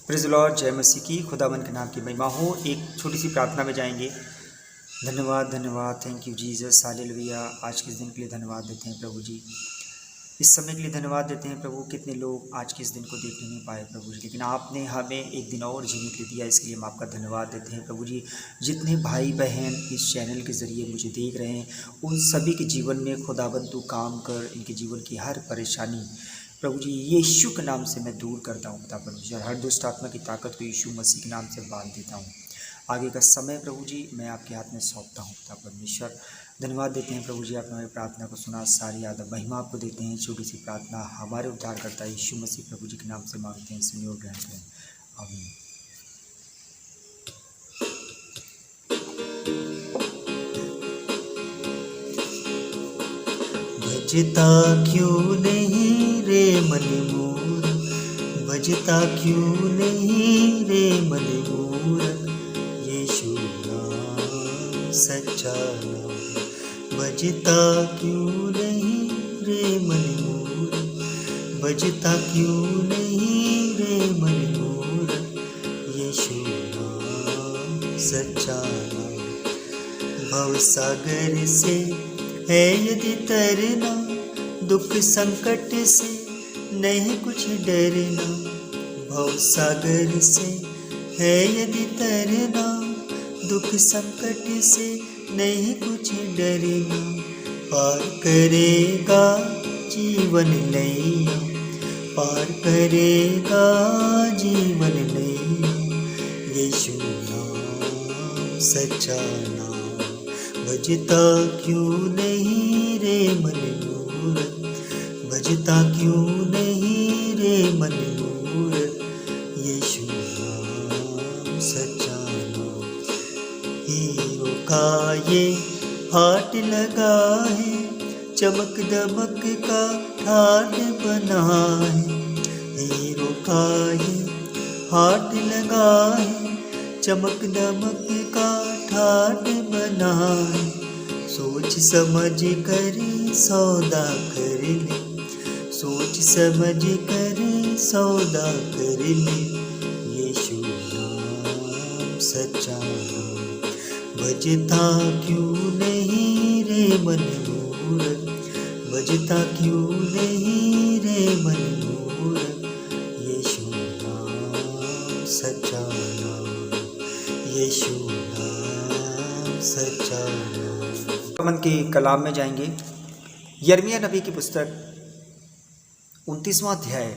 Praise the Lord, जय मसीह की। खुदावंद के नाम की महिमा हो। एक छोटी सी प्रार्थना में जाएंगे। धन्यवाद धन्यवाद, थैंक यू जीसस, हालेलुया। आज के इस दिन के लिए धन्यवाद देते हैं प्रभु जी, इस समय के लिए धन्यवाद देते हैं प्रभु। कितने लोग आज के इस दिन को देख नहीं पाए प्रभु जी, लेकिन आपने हमें एक दिन और जीने के लिए दिया, इसके लिए हम आपका धन्यवाद देते हैं प्रभु जी। जितने भाई बहन इस चैनल के ज़रिए मुझे देख रहे हैं, उन सभी के जीवन में खुदावंद तू काम कर, इनके जीवन की हर परेशानी प्रभु जी यीशु के नाम से मैं दूर करता हूँ खुदा परमेश्वर। हर दुष्ट आत्मा की ताकत को यीशु मसीह के नाम से बांध देता हूँ। आगे का समय प्रभु जी मैं आपके हाथ में सौंपता हूँ खुदा परमेश्वर। धन्यवाद देते हैं प्रभु जी, आपने हमारी प्रार्थना को सुना, सारी आदर महिमा आपको देते हैं। छोटी सी प्रार्थना हमारे उद्धार करता है यीशु मसीह प्रभु जी के नाम से मांगते हैं, सुनिए और ग्रहण करें, आमीन। बजता क्यों नहीं रे मन मोर, बजता क्यों नहीं रे मन मोर, यीशु नाम सच्चा नाम। बजता क्यों नहीं रे मन मोर, बजता क्यों नहीं रे मन मोर, यीशु नाम सच्चा नाम। भवसागर से है यदि तरना, दुख संकट से नहीं कुछ डरना। भवसागर से है यदि तरना, दुख संकट से नहीं कुछ डरना। पार करेगा जीवन नैया, पार करेगा जीवन नैया, यीशु नाम सच्चा नाम। बजता क्यों नहीं रे मन मोर, बजता क्यों नहीं रे मन मोर, यीशु नाम सच्चा नाम। हीरो का ये हाट लगा है, चमक दमक का ठाट बना है। हीरो का ये हाट लगा है, चमक दमक का ठाट बना है। सोच समझ कर सौदा कर ले, सोच समझ कर सौदा कर ले, यीशु नाम सच्चा नाम। बजता क्यों नहीं रे मन मोर, बजता क्यों नहीं रे मन मोर, यीशु नाम सच्चा नाम, यीशु नाम सच्चा नाम। मन के कलाम में जाएंगे। यिर्मयाह नबी की पुस्तक 29वां अध्याय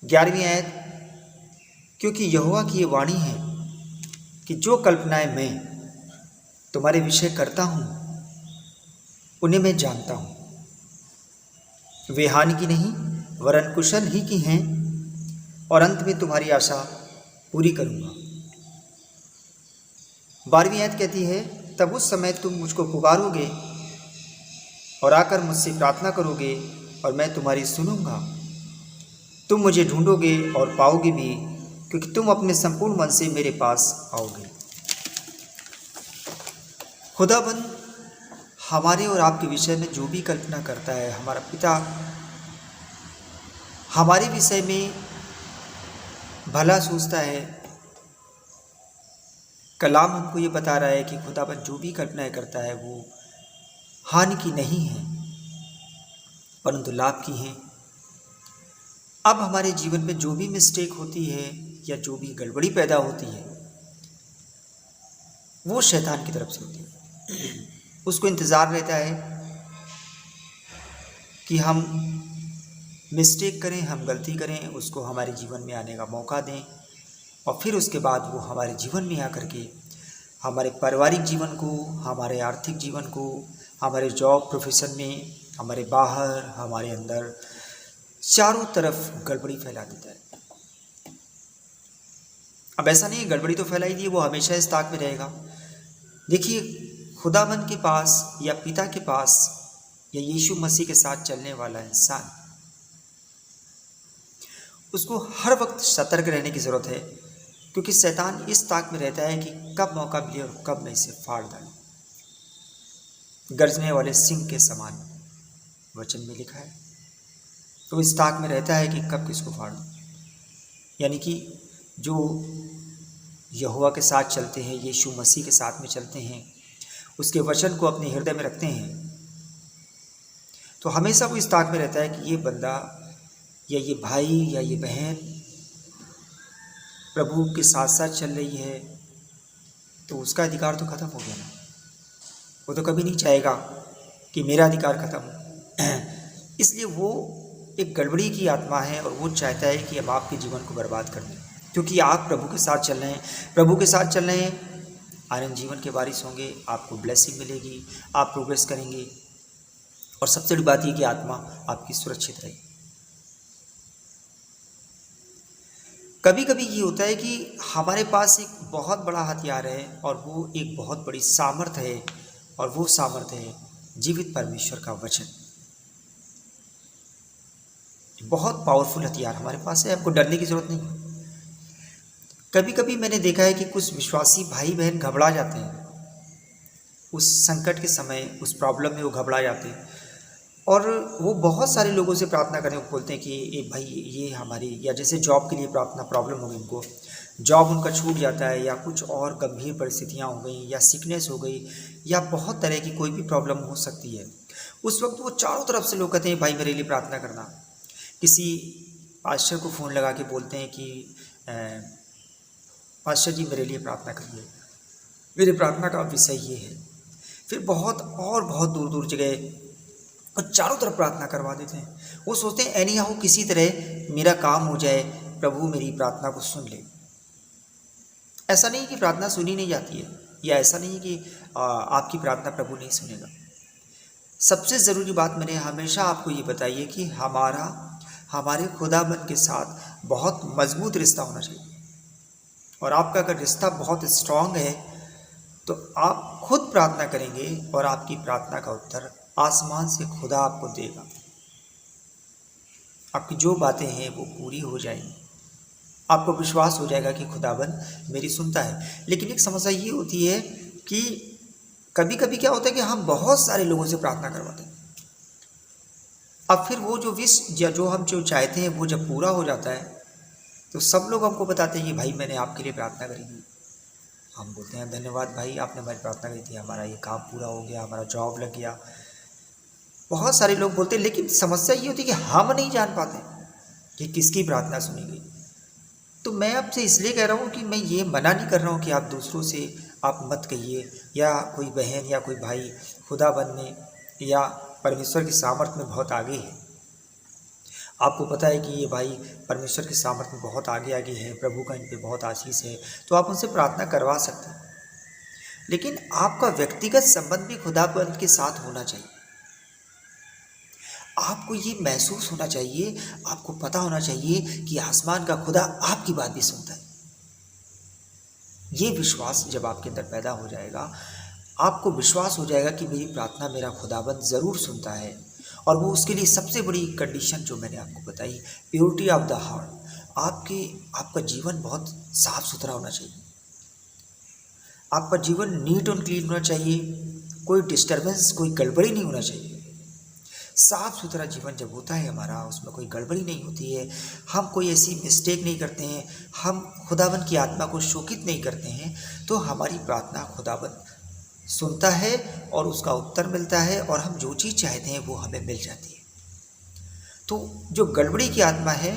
11वीं आयत। क्योंकि यहोवा की ये वाणी है कि जो कल्पनाएं मैं तुम्हारे विषय करता हूँ उन्हें मैं जानता हूँ, वे हानि की नहीं वरन कुशल ही की हैं, और अंत में तुम्हारी आशा पूरी करूँगा। 12वीं आयत कहती है, तब उस समय तुम मुझको पुकारोगे और आकर मुझसे प्रार्थना करोगे और मैं तुम्हारी सुनूंगा। तुम मुझे ढूंढोगे और पाओगे भी, क्योंकि तुम अपने संपूर्ण मन से मेरे पास आओगे। खुदाबंद हमारे और आपके विषय में जो भी कल्पना करता है, हमारा पिता हमारे विषय में भला सोचता है। कलाम हमको ये बता रहा है कि खुदाबंद जो भी कल्पनाएं करता है वो हानि की नहीं है परंतु लाभ की हैं। अब हमारे जीवन में जो भी मिस्टेक होती है या जो भी गड़बड़ी पैदा होती है वो शैतान की तरफ से होती है। उसको इंतज़ार रहता है कि हम मिस्टेक करें, हम गलती करें, उसको हमारे जीवन में आने का मौका दें, और फिर उसके बाद वो हमारे जीवन में आकर के हमारे पारिवारिक जीवन को, हमारे आर्थिक जीवन को, हमारे जॉब प्रोफेशन में, हमारे बाहर, हमारे अंदर, चारों तरफ गड़बड़ी फैला देता है। अब ऐसा नहीं है गड़बड़ी तो फैलाई दी है, वो हमेशा इस ताक में रहेगा। देखिए, खुदावंद के पास या पिता के पास या यीशु मसीह के साथ चलने वाला इंसान, उसको हर वक्त सतर्क रहने की ज़रूरत है, क्योंकि शैतान इस ताक में रहता है कि कब मौका मिले और कब मैं इसे फाड़ डालूं। गरजने वाले सिंह के समान वचन में लिखा है। तो इस ताक में रहता है कि कब किसको फाड़ दूं। यानी कि जो यहोवा के साथ चलते हैं, यीशु मसीह के साथ में चलते हैं, उसके वचन को अपने हृदय में रखते हैं, तो हमेशा वो इस ताक में रहता है कि ये बंदा या ये भाई या ये बहन प्रभु के साथ साथ चल रही है, तो उसका अधिकार तो ख़त्म हो गया ना। वो तो कभी नहीं चाहेगा कि मेरा अधिकार ख़त्म हो। इसलिए वो एक गड़बड़ी की आत्मा है और वो चाहता है कि हम आपके जीवन को बर्बाद कर दें, क्योंकि आप प्रभु के साथ चल रहे हैं, प्रभु के साथ चल रहे हैं, आनंद जीवन के वारिस होंगे, आपको ब्लेसिंग मिलेगी, आप प्रोग्रेस करेंगे, और सबसे बड़ी बात ये कि आत्मा आपकी सुरक्षित रहेगी। कभी कभी ये होता है कि हमारे पास एक बहुत बड़ा हथियार है और वो एक बहुत बड़ी सामर्थ्य है, और वो सामर्थ्य है जीवित परमेश्वर का वचन। बहुत पावरफुल हथियार हमारे पास है, आपको डरने की जरूरत नहीं। कभी कभी मैंने देखा है कि कुछ विश्वासी भाई बहन घबरा जाते हैं, उस संकट के समय, उस प्रॉब्लम में वो घबरा जाते हैं, और वो बहुत सारे लोगों से प्रार्थना करने को बोलते हैं कि ये भाई ये हमारी, या जैसे जॉब के लिए प्रार्थना, प्रॉब्लम हो गई उनको, जॉब उनका छूट जाता है, या कुछ और गंभीर परिस्थितियाँ हो गई, या सिकनेस हो गई, या बहुत तरह की कोई भी प्रॉब्लम हो सकती है। उस वक्त वो चारों तरफ से लोग कहते हैं भाई मेरे लिए प्रार्थना करना। किसी पास्टर को फ़ोन लगा के बोलते हैं कि पास्टर जी मेरे लिए प्रार्थना करिए, मेरे प्रार्थना का विषय ये है। फिर बहुत दूर दूर जगह और चारों तरफ प्रार्थना करवा देते हैं। वो सोचते हैं एनी हाउ किसी तरह मेरा काम हो जाए, प्रभु मेरी प्रार्थना को सुन ले। ऐसा नहीं कि प्रार्थना सुनी नहीं जाती है, या ऐसा नहीं कि आपकी प्रार्थना प्रभु नहीं सुनेगा। सबसे ज़रूरी बात मैंने हमेशा आपको ये बताई है कि हमारे खुदाबंद के साथ बहुत मजबूत रिश्ता होना चाहिए, और आपका अगर रिश्ता बहुत स्ट्रांग है तो आप खुद प्रार्थना करेंगे और आपकी प्रार्थना का उत्तर आसमान से खुदा आपको देगा। आपकी जो बातें हैं वो पूरी हो जाएंगी, आपको विश्वास हो जाएगा कि खुदाबंद मेरी सुनता है। लेकिन एक समस्या ये होती है कि कभी कभी क्या होता है कि हम बहुत सारे लोगों से प्रार्थना करवाते हैं, अब फिर वो जो विश या जो हम जो चाहते हैं वो जब पूरा हो जाता है तो सब लोग हमको बताते हैं कि भाई मैंने आपके लिए प्रार्थना करी थी। हम बोलते हैं धन्यवाद भाई, आपने हमारी प्रार्थना करी थी, हमारा ये काम पूरा हो गया, हमारा जॉब लग गया। बहुत सारे लोग बोलते हैं, लेकिन समस्या ये होती है कि हम नहीं जान पाते कि किसकी प्रार्थना सुनी गई। तो मैं आपसे इसलिए कह रहा हूँ कि मैं ये मना नहीं कर रहा हूँ कि आप दूसरों से आप मत कहिए, या कोई बहन या कोई भाई खुदाबंद में या परमेश्वर की सामर्थ्य में बहुत आगे है, आपको पता है कि ये भाई परमेश्वर की सामर्थ्य में बहुत आगे है, प्रभु का इन पे बहुत आशीष है, तो आप उनसे प्रार्थना करवा सकते हैं। लेकिन आपका व्यक्तिगत संबंध भी खुदाबंद के साथ होना चाहिए। आपको ये महसूस होना चाहिए, आपको पता होना चाहिए कि आसमान का खुदा आपकी बात भी सुनता है। ये विश्वास जब आपके अंदर पैदा हो जाएगा, आपको विश्वास हो जाएगा कि मेरी प्रार्थना मेरा खुदाबंद ज़रूर सुनता है, और वो उसके लिए सबसे बड़ी कंडीशन जो मैंने आपको बताई, प्योरिटी ऑफ द हार्ट। आपका जीवन बहुत साफ सुथरा होना चाहिए, आपका जीवन नीट एंड क्लीन होना चाहिए, कोई डिस्टर्बेंस, कोई गड़बड़ी नहीं होना चाहिए। साफ सुथरा जीवन जब होता है हमारा, उसमें कोई गड़बड़ी नहीं होती है, हम कोई ऐसी मिस्टेक नहीं करते हैं, हम खुदाबंद की आत्मा को शोकित नहीं करते हैं, तो हमारी प्रार्थना खुदाबंद सुनता है और उसका उत्तर मिलता है, और हम जो चीज़ चाहते हैं वो हमें मिल जाती है। तो जो गड़बड़ी की आत्मा है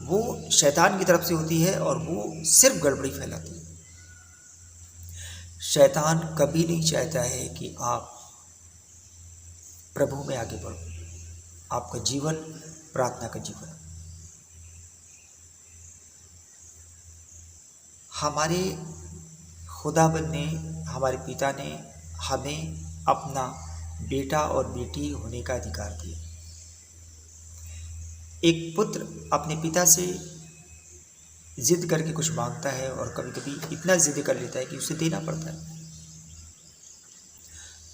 वो शैतान की तरफ से होती है, और वो सिर्फ गड़बड़ी फैलाती है। शैतान कभी नहीं चाहता है कि आप प्रभु में आगे बढ़ो, आपका जीवन प्रार्थना का जीवन। हमारे खुदाबंद ने, हमारे पिता ने हमें अपना बेटा और बेटी होने का अधिकार दिया। एक पुत्र अपने पिता से जिद करके कुछ मांगता है, और कभी कभी इतना जिद कर लेता है कि उसे देना पड़ता है।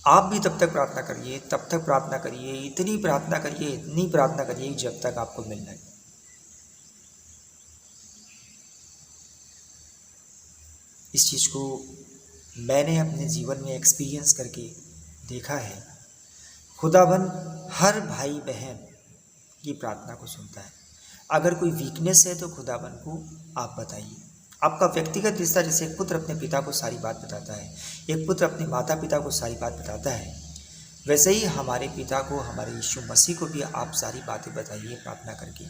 आप भी तब तक प्रार्थना करिए, तब तक प्रार्थना करिए, इतनी प्रार्थना करिए जब तक आपको मिलना है। इस चीज़ को मैंने अपने जीवन में एक्सपीरियंस करके देखा है। खुदाबंद हर भाई बहन की प्रार्थना को सुनता है। अगर कोई वीकनेस है तो खुदाबंद को आप बताइए। आपका व्यक्तिगत रिश्ता, जैसे एक पुत्र अपने पिता को सारी बात बताता है, एक पुत्र अपने माता पिता को सारी बात बताता है, वैसे ही हमारे पिता को, हमारे यीशु मसीह को भी आप सारी बातें बताइए प्रार्थना करके।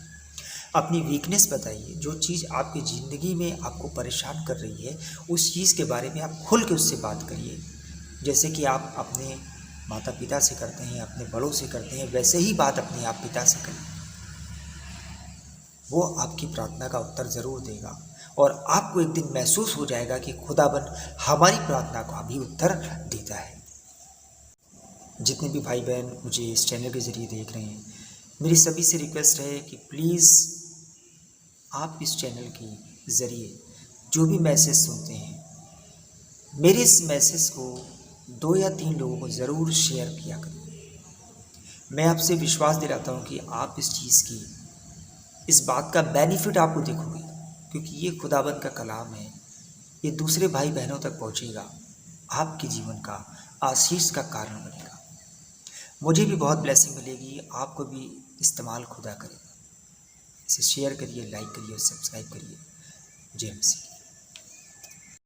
अपनी वीकनेस बताइए, जो चीज़ आपकी ज़िंदगी में आपको परेशान कर रही है उस चीज़ के बारे में आप खुल के उससे बात करिए। जैसे कि आप अपने माता पिता से करते हैं, अपने बड़ों से करते हैं, वैसे ही बात अपने आप पिता से करिए। वो आपकी प्रार्थना का उत्तर ज़रूर देगा और आपको एक दिन महसूस हो जाएगा कि खुदाबंद हमारी प्रार्थना का भी उत्तर देता है। जितने भी भाई बहन मुझे इस चैनल के ज़रिए देख रहे हैं, मेरी सभी से रिक्वेस्ट है कि प्लीज़ आप इस चैनल के ज़रिए जो भी मैसेज सुनते हैं, मेरे इस मैसेज को 2 या 3 लोगों को ज़रूर शेयर किया करें। मैं आपसे विश्वास दिलाता हूँ कि आप इस चीज़ की, इस बात का बेनिफिट आपको दिखोगे, क्योंकि ये खुदाबंद का कलाम है, ये दूसरे भाई बहनों तक पहुँचेगा, आपके जीवन का आशीष का कारण बनेगा। मुझे भी बहुत ब्लेसिंग मिलेगी, आपको भी इस्तेमाल खुदा करेगा। इसे शेयर करिए, लाइक करिए और सब्सक्राइब करिए। जय मसीह।